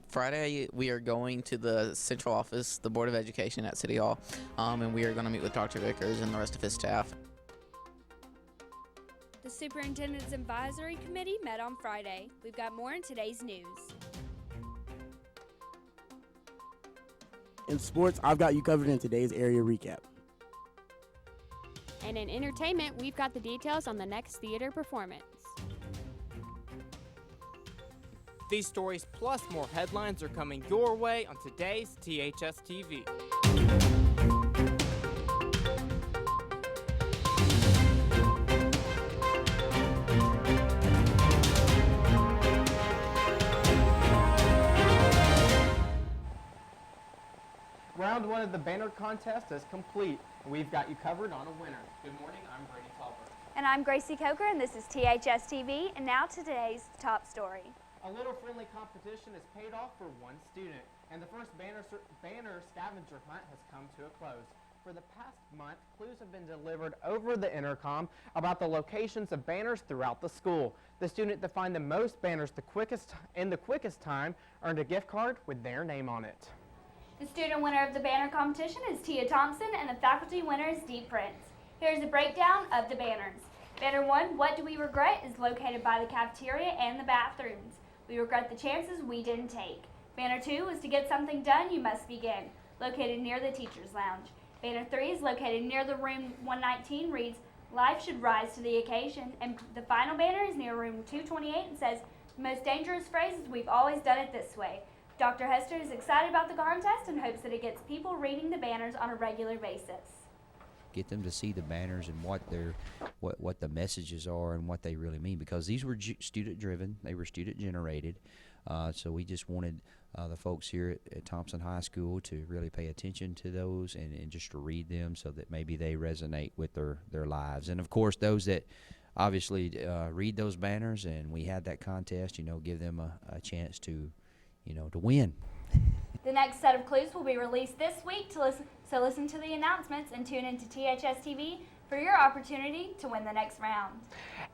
Friday, we are going to the central office, the Board of Education at City Hall, and we are going to meet with Dr. Vickers and the rest of his staff. The Superintendent's Advisory Committee met on Friday. We've got more in today's news. In sports, I've got you covered in today's area recap. And in entertainment, we've got the details on the next theater performance. These stories plus more headlines are coming your way on today's THS TV. Round one of the banner contest is complete. We've got you covered on a winner. Good morning, I'm Brady Talbert. And I'm Gracie Coker, and this is THS TV, and now today's top story. A little friendly competition is paid off for one student, and the first banner scavenger hunt has come to a close. For the past month, clues have been delivered over the intercom about the locations of banners throughout the school. The student that find the most banners in the quickest time earned a gift card with their name on it. The student winner of the banner competition is Tia Thompson, and the faculty winner is Dee Prince. Here's a breakdown of the banners. Banner 1, What Do We Regret, is located by the cafeteria and the bathrooms. We regret the chances we didn't take. Banner 2 is To Get Something Done, You Must Begin, located near the teacher's lounge. Banner 3 is located near the room 119, reads, Life Should Rise to the Occasion. And the final banner is near room 228 and says, The most dangerous phrase is We've always done it this way. Dr. Hester is excited about the contest and hopes that it gets people reading the banners on a regular basis. Get them to see the banners and what the messages are and what they really mean, because these were student driven, they were student generated, so we just wanted the folks here at Thompson High School to really pay attention to those and just to read them so that maybe they resonate with their lives. And of course those that obviously read those banners and we had that contest, give them a chance to win. The next set of clues will be released this week, so listen to the announcements and tune into THS TV for your opportunity to win the next round.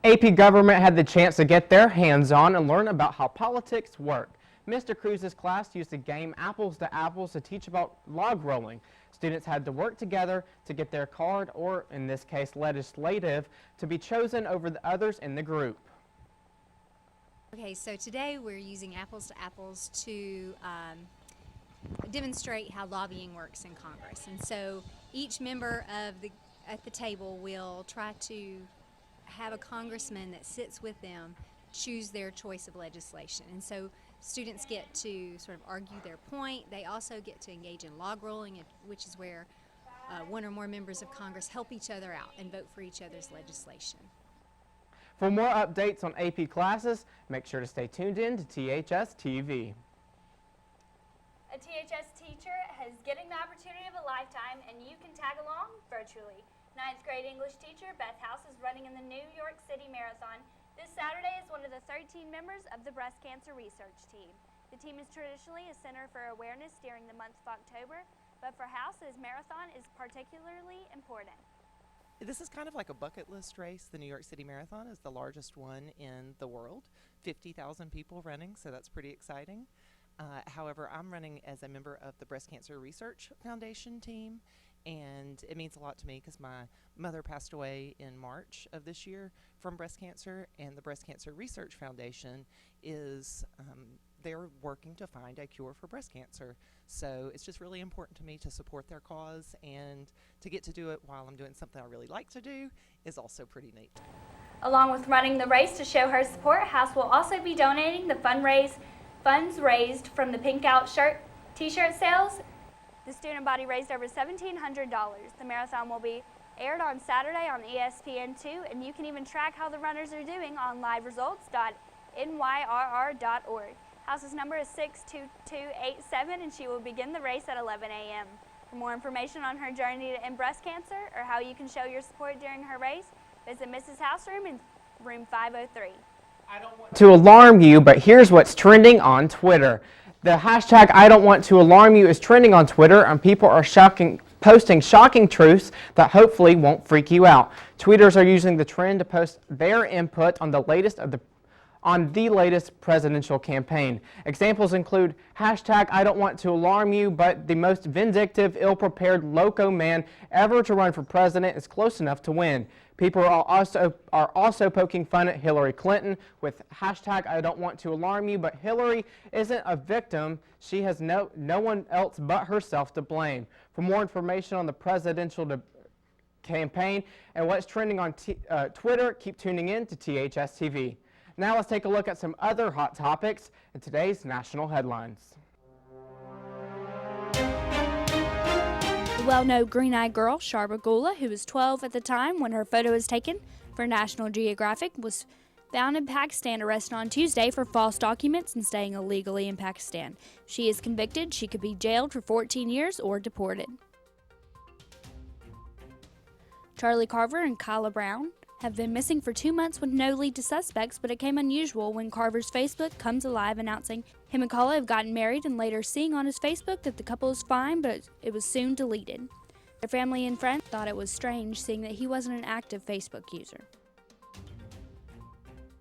AP Government had the chance to get their hands on and learn about how politics work. Mr. Cruz's class used the game Apples to Apples to teach about log rolling. Students had to work together to get their card, or in this case legislative, to be chosen over the others in the group. Okay, so today we're using Apples to Apples to demonstrate how lobbying works in Congress. And so each member at the table will try to have a congressman that sits with them choose their choice of legislation. And so students get to sort of argue their point. They also get to engage in log rolling, which is where one or more members of Congress help each other out and vote for each other's legislation. For more updates on AP classes, make sure to stay tuned in to THS TV. A THS teacher is getting the opportunity of a lifetime, and you can tag along virtually. 9th grade English teacher Beth House is running in the New York City Marathon. This Saturday is one of the 13 members of the breast cancer research team. The team is traditionally a center for awareness during the month of October, but for House, this marathon is particularly important. This is kind of like a bucket list race. The New York City Marathon is the largest one in the world. 50,000 people running, so that's pretty exciting. However, I'm running as a member of the Breast Cancer Research Foundation team, and it means a lot to me because my mother passed away in March of this year from breast cancer, and the Breast Cancer Research Foundation is they're working to find a cure for breast cancer. So it's just really important to me to support their cause, and to get to do it while I'm doing something I really like to do is also pretty neat. Along with running the race to show her support, House will also be donating the funds raised from the Pink Out t-shirt sales. The student body raised over $1,700. The marathon will be aired on Saturday on ESPN2, and you can even track how the runners are doing on liveresults.nyrr.org. House's number is 62287, and she will begin the race at 11 a.m. For more information on her journey to end breast cancer or how you can show your support during her race, visit Mrs. House room in room 503. I don't want to alarm you, but here's what's trending on Twitter. The hashtag I don't want to alarm you is trending on Twitter, and people are posting shocking truths that hopefully won't freak you out. Tweeters are using the trend to post their input on the latest of on the latest presidential campaign. Examples include hashtag I don't want to alarm you, but the most vindictive, ill-prepared loco man ever to run for president is close enough to win. People are also poking fun at Hillary Clinton with hashtag I don't want to alarm you, but Hillary isn't a victim. She has no one else but herself to blame. For more information on the presidential campaign and what's trending on Twitter, keep tuning in to THS TV. Now let's take a look at some other hot topics in today's national headlines. The well-known green-eyed girl, Sharba Gula, who was 12 at the time when her photo was taken for National Geographic, was found in Pakistan, arrested on Tuesday for false documents and staying illegally in Pakistan. If she is convicted, she could be jailed for 14 years or deported. Charlie Carver and Kyla Brown have been missing for 2 months with no lead to suspects, but it came unusual when Carver's Facebook comes alive announcing him and Kyla have gotten married and later seeing on his Facebook that the couple is fine, but it was soon deleted. Their family and friends thought it was strange seeing that he wasn't an active Facebook user.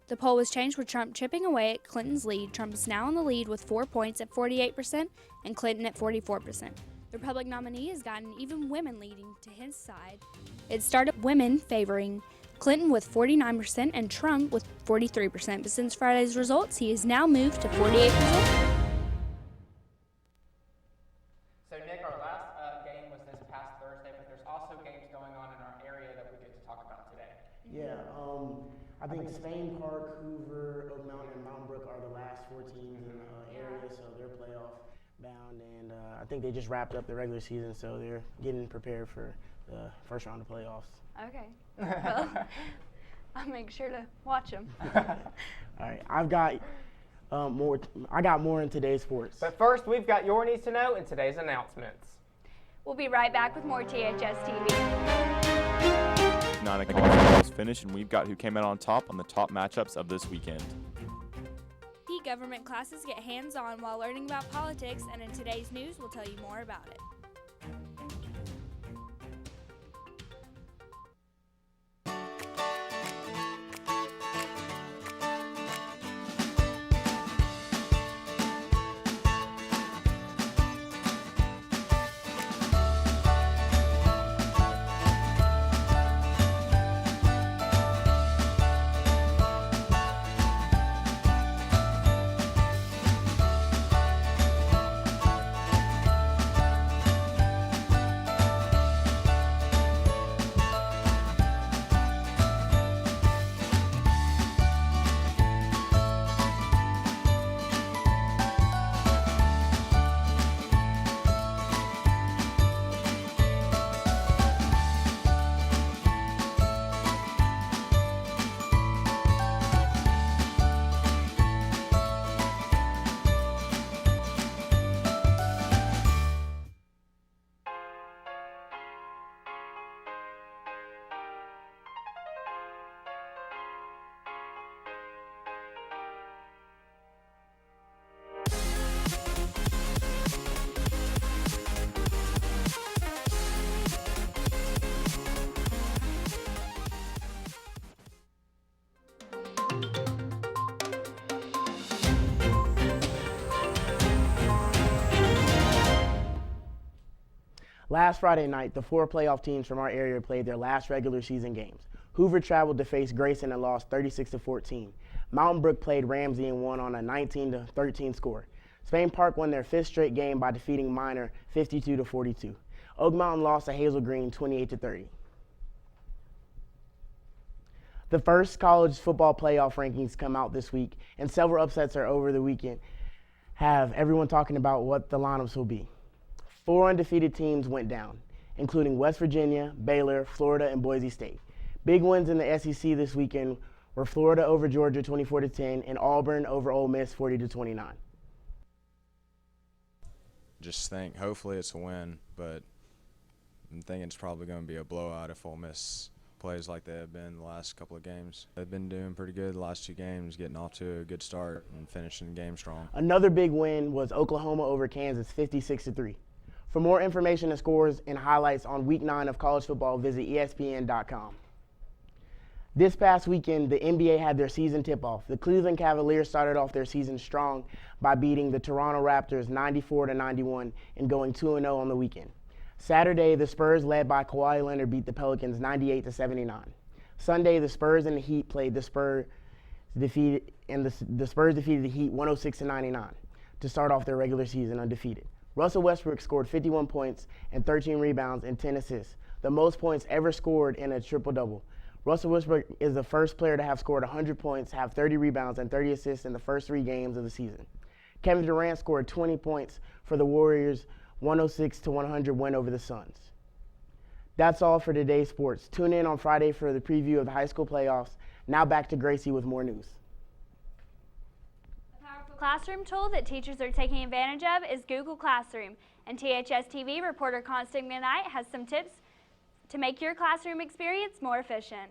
The poll was changed with Trump chipping away at Clinton's lead. Trump is now in the lead with 4 points at 48% and Clinton at 44%. The Republican nominee has gotten even women leading to his side. It started women favoring Clinton with 49% and Trump with 43%, but since Friday's results, he has now moved to 48%. So Nick, our last game was this past Thursday, but there's also games going on in our area that we get to talk about today. Yeah, I think Spain Park, Hoover, Oak Mountain, and Mountain Brook are the last 4 teams in the area, so they're playoff bound, and I think they just wrapped up the regular season, so they're getting prepared for the first round of playoffs. Okay. Well, I'll make sure to watch them. All right, I've got more. I got more in today's sports. But first, we've got your needs to know in today's announcements. We'll be right back with more THS TV. 9 o'clock is finished, and we've got who came out on top on the top matchups of this weekend. Government classes get hands-on while learning about politics, and in today's news, we'll tell you more about it. Last Friday night, the 4 playoff teams from our area played their last regular season games. Hoover traveled to face Grayson and lost 36-14. Mountain Brook played Ramsey and won on a 19-13 score. Spain Park won their 5th straight game by defeating Minor 52-42. Oak Mountain lost to Hazel Green 28-30. The first college football playoff rankings come out this week, and several upsets are over the weekend. Have everyone talking about what the lineups will be. 4 undefeated teams went down, including West Virginia, Baylor, Florida, and Boise State. Big wins in the SEC this weekend were Florida over Georgia 24-10 and Auburn over Ole Miss 40-29. Just think, hopefully it's a win, but I'm thinking it's probably going to be a blowout if Ole Miss plays like they have been the last couple of games. They've been doing pretty good the last 2 games, getting off to a good start and finishing the game strong. Another big win was Oklahoma over Kansas 56-3. For more information and scores and highlights on Week 9 of college football, visit ESPN.com. This past weekend, the NBA had their season tip-off. The Cleveland Cavaliers started off their season strong by beating the Toronto Raptors 94-91 and going 2-0 on the weekend. Saturday, the Spurs, led by Kawhi Leonard, beat the Pelicans 98-79. Sunday, the Spurs and the Heat played. The Spurs defeated the Heat 106-99 to start off their regular season undefeated. Russell Westbrook scored 51 points and 13 rebounds and 10 assists, the most points ever scored in a triple-double. Russell Westbrook is the first player to have scored 100 points, have 30 rebounds, and 30 assists in the first 3 games of the season. Kevin Durant scored 20 points for the Warriors' 106-100 win over the Suns. That's all for today's sports. Tune in on Friday for the preview of the high school playoffs. Now back to Gracie with more news. A powerful classroom tool that teachers are taking advantage of is Google Classroom. And THS TV reporter Constance McKnight has some tips to make your classroom experience more efficient.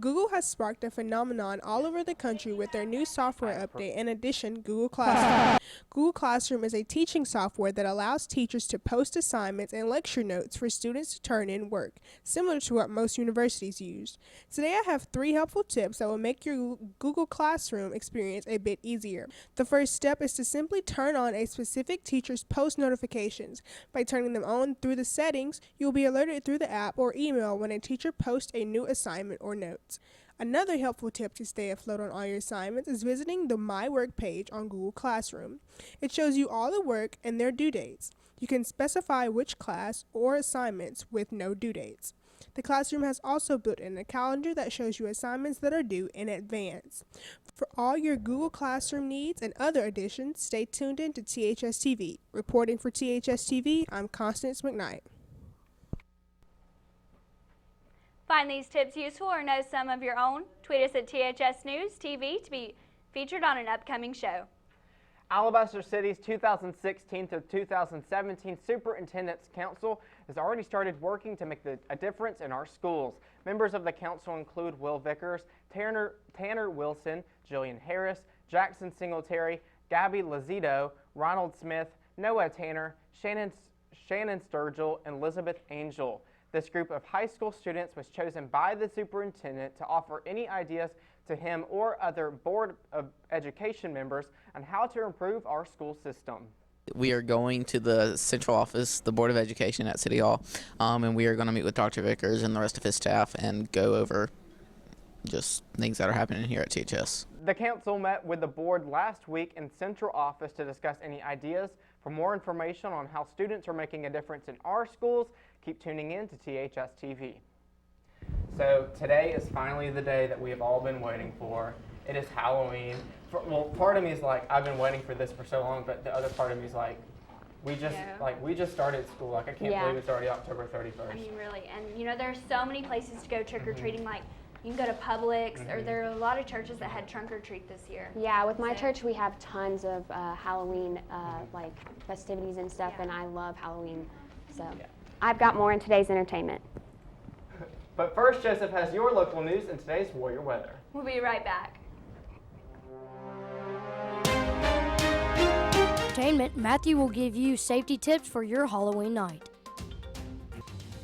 Google has sparked a phenomenon all over the country with their new software update and addition, Google Classroom. Google Classroom is a teaching software that allows teachers to post assignments and lecture notes for students to turn in work, similar to what most universities use. Today I have 3 helpful tips that will make your Google Classroom experience a bit easier. The first step is to simply turn on a specific teacher's post notifications. By turning them on through the settings, you will be alerted through the app or email when a teacher posts a new assignment or notes. Another helpful tip to stay afloat on all your assignments is visiting the My Work page on Google Classroom. It shows you all the work and their due dates. You can specify which class or assignments with no due dates. The classroom has also built in a calendar that shows you assignments that are due in advance. For all your Google Classroom needs and other additions, stay tuned in to THS TV. Reporting for THS TV, I'm Constance McKnight. Find these tips useful or know some of your own? Tweet us at THS News TV to be featured on an upcoming show. Alabaster City's 2016 to 2017 Superintendent's Council has already started working to make a difference in our schools. Members of the council include Will Vickers, Tanner Wilson, Jillian Harris, Jackson Singletary, Gabby Lazito, Ronald Smith, Noah Tanner, Shannon Sturgill, and Elizabeth Angel. This group of high school students was chosen by the superintendent to offer any ideas to him or other Board of Education members on how to improve our school system. We are going to the central office, the Board of Education at City Hall, and we are going to meet with Dr. Vickers and the rest of his staff and go over just things that are happening here at THS. The council met with the board last week in central office to discuss any ideas. For more information on how students are making a difference in our schools, keep tuning in to THS TV. So today is finally the day that we have all been waiting for. It is Halloween. Well, part of me is like, I've been waiting for this for so long, but the other part of me is like, we just started school. Like, I can't believe it's already October 31st. I mean, really. And you know, there's so many places to go trick-or-treating. Like, you can go to Publix, or there are a lot of churches that had trunk-or-treat this year. Yeah, with my church, we have tons of Halloween like festivities and stuff, and I love Halloween. So I've got more in today's entertainment. But first, Joseph has your local news and today's Warrior weather. We'll be right back. Entertainment, Matthew will give you safety tips for your Halloween night.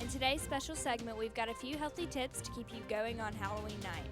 In today's special segment, we've got a few healthy tips to keep you going on Halloween night.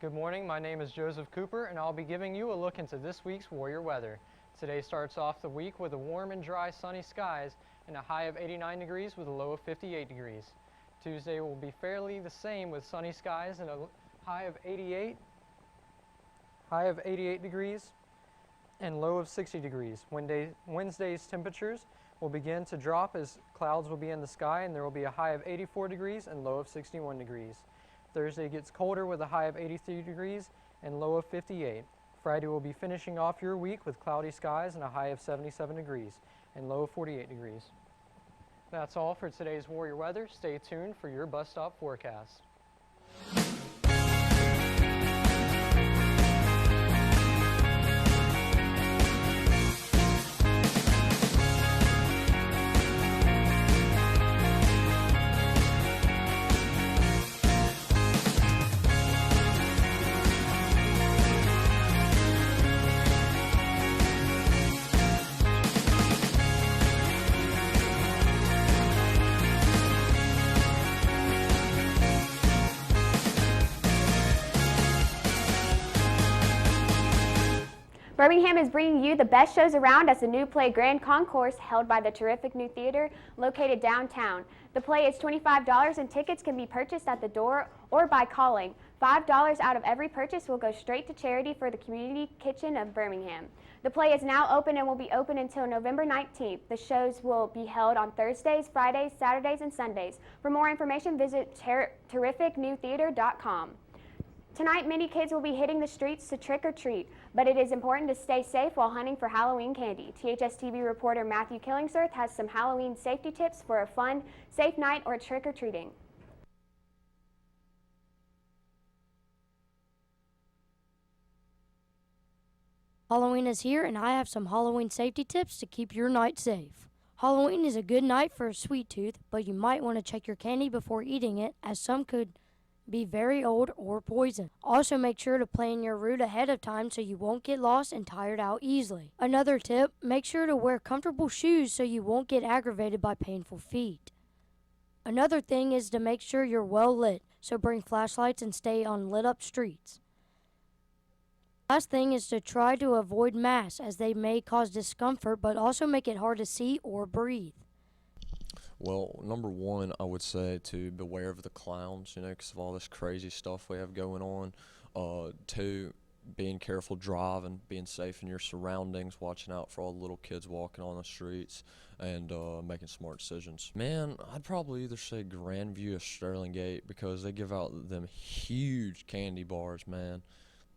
Good morning, my name is Joseph Cooper and I'll be giving you a look into this week's Warrior weather. Today starts off the week with a warm and dry sunny skies and a high of 89 degrees with a low of 58 degrees. Tuesday will be fairly the same with sunny skies and a high of 88 degrees and low of 60 degrees. Wednesday's temperatures will begin to drop as clouds will be in the sky, and there will be a high of 84 degrees and low of 61 degrees. Thursday gets colder with a high of 83 degrees and low of 58. Friday will be finishing off your week with cloudy skies and a high of 77 degrees and low of 48 degrees. That's all for today's Warrior Weather. Stay tuned for your bus stop forecast. Birmingham is bringing you the best shows around as the new play Grand Concourse, held by the terrific new theater located downtown. The play is $25 and tickets can be purchased at the door or by calling. $5 out of every purchase will go straight to charity for the Community Kitchen of Birmingham. The play is now open and will be open until November 19th. The shows will be held on Thursdays, Fridays, Saturdays, and Sundays. For more information, visit terrificnewtheater.com. Tonight, many kids will be hitting the streets to trick or treat, but it is important to stay safe while hunting for Halloween candy. THS TV reporter Matthew Killingsworth has some Halloween safety tips for a fun, safe night or trick or treating. Halloween is here, and I have some Halloween safety tips to keep your night safe. Halloween is a good night for a sweet tooth, but you might want to check your candy before eating it, as some could be very old or poison. Also, make sure to plan your route ahead of time so you won't get lost and tired out easily. Another tip, make sure to wear comfortable shoes so you won't get aggravated by painful feet. Another thing is to make sure you're well lit, so bring flashlights and stay on lit up streets. Last thing is to try to avoid masks, as they may cause discomfort but also make it hard to see or breathe. Well, number one, I would say to beware of the clowns, because of all this crazy stuff we have going on. Two, being careful driving, being safe in your surroundings, watching out for all the little kids walking on the streets, and making smart decisions. Man, I'd probably either say Grandview or Sterling Gate, because they give out them huge candy bars, man.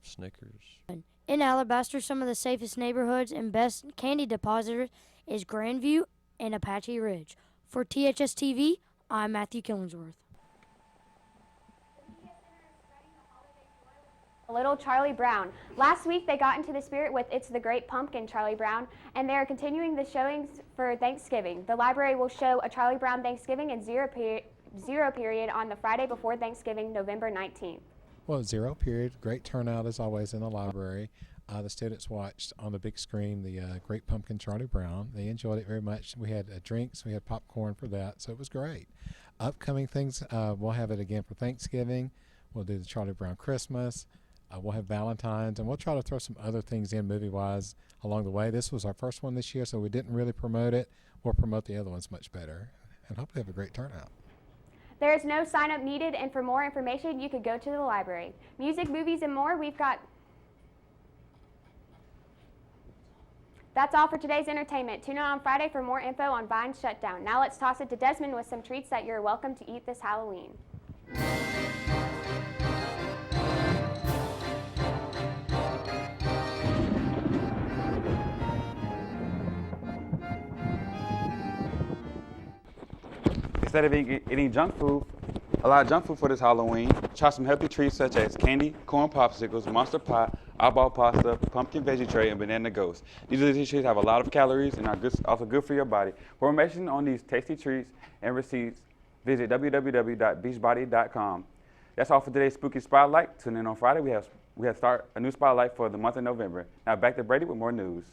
Snickers. In Alabaster, some of the safest neighborhoods and best candy depositors is Grandview and Apache Ridge. For THS TV, I'm Matthew Killingsworth. Little Charlie Brown. Last week they got into the spirit with It's the Great Pumpkin, Charlie Brown, and they are continuing the showings for Thanksgiving. The library will show a Charlie Brown Thanksgiving and zero period on the Friday before Thanksgiving, November 19th. Well, zero period, great turnout as always in the library. The students watched on the big screen the Great Pumpkin Charlie Brown. They enjoyed it very much. We had drinks, we had popcorn for that, so it was great. Upcoming things, we'll have it again for Thanksgiving. We'll do the Charlie Brown Christmas. We'll have Valentine's, and we'll try to throw some other things in movie-wise along the way. This was our first one this year, so we didn't really promote it. We'll promote the other ones much better, and hopefully have a great turnout. There is no sign-up needed, and for more information, you could go to the library. Music, movies, and more, we've got... That's all for today's entertainment. Tune in on Friday for more info on Vine's shutdown. Now let's toss it to Desmond with some treats that you're welcome to eat this Halloween. Instead of eating junk food, a lot of junk food for this Halloween, try some healthy treats such as candy, corn popsicles, Monster Pie, eyeball pasta, pumpkin veggie tray, and banana ghost. These treats have a lot of calories and are also good for your body. For information on these tasty treats and receipts, visit www.beachbody.com. That's all for today's Spooky Spotlight. Tune in on Friday. We have start a new spotlight for the month of November. Now back to Brady with more news.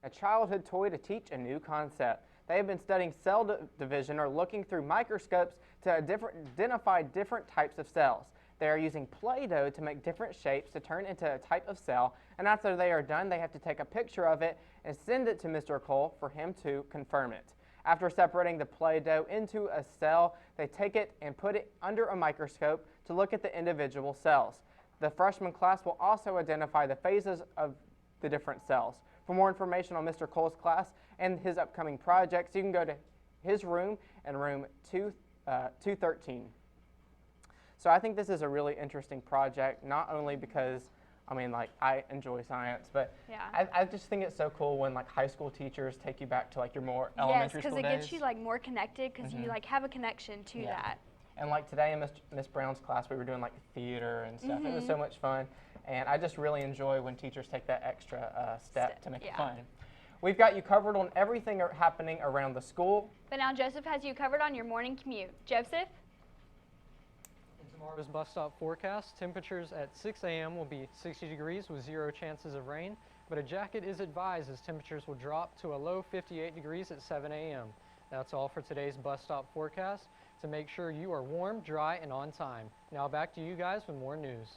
A childhood toy to teach a new concept. They have been studying cell division or looking through microscopes to identify different types of cells. They are using Play-Doh to make different shapes to turn into a type of cell, and after they are done, they have to take a picture of it and send it to Mr. Cole for him to confirm it. After separating the Play-Doh into a cell, they take it and put it under a microscope to look at the individual cells. The freshman class will also identify the phases of the different cells. For more information on Mr. Cole's class and his upcoming projects, you can go to his room in room 213. So I think this is a really interesting project, not only because I enjoy science, but yeah. I just think it's so cool when high school teachers take you back to your more elementary school days. Yes, because it gets you more connected, because you have a connection to that. And today in Miss Brown's class, we were doing theater and stuff. It was so much fun, and I just really enjoy when teachers take that extra step to make it fun. We've got you covered on everything happening around the school. But now Joseph has you covered on your morning commute. Joseph? Tomorrow's bus stop forecast, temperatures at 6 a.m. will be 60 degrees with 0 chances of rain, but a jacket is advised as temperatures will drop to a low 58 degrees at 7 a.m. That's all for today's bus stop forecast. To make sure you are warm, dry, and on time. Now back to you guys with more news.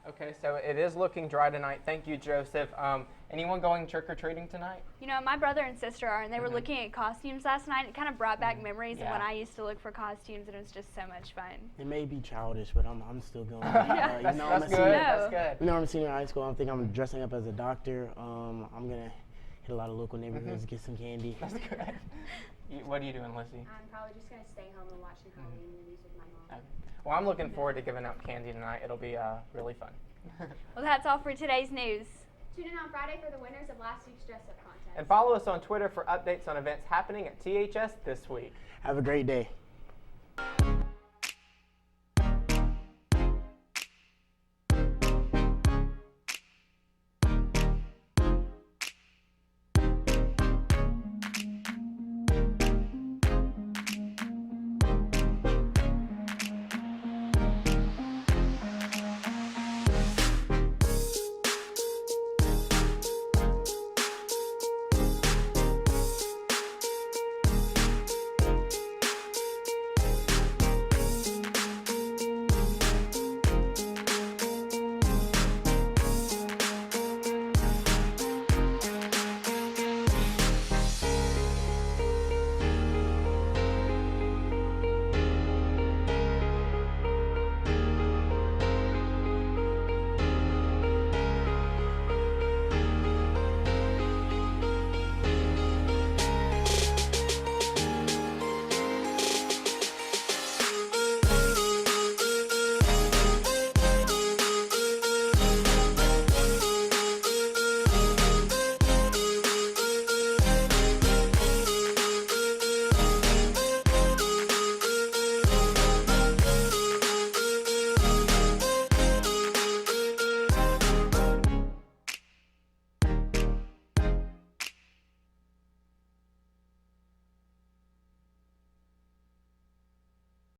Okay, so it is looking dry tonight. Thank you, Joseph. Anyone going trick-or-treating tonight? My brother and sister are, and they were looking at costumes last night. It kind of brought back memories of when I used to look for costumes, and it was just so much fun. It may be childish, but I'm still going. That's good. That's good. I'm a senior in high school. I'm thinking I'm dressing up as a doctor. I'm going to hit a lot of local neighborhoods, get some candy. That's good. What are you doing, Lizzie? I'm probably just going to stay home and watch some Halloween movies with my mom. Okay. Well, I'm looking forward to giving out candy tonight. It'll be really fun. Well, that's all for today's news. Tune in on Friday for the winners of last week's dress-up contest. And follow us on Twitter for updates on events happening at THS this week. Have a great day.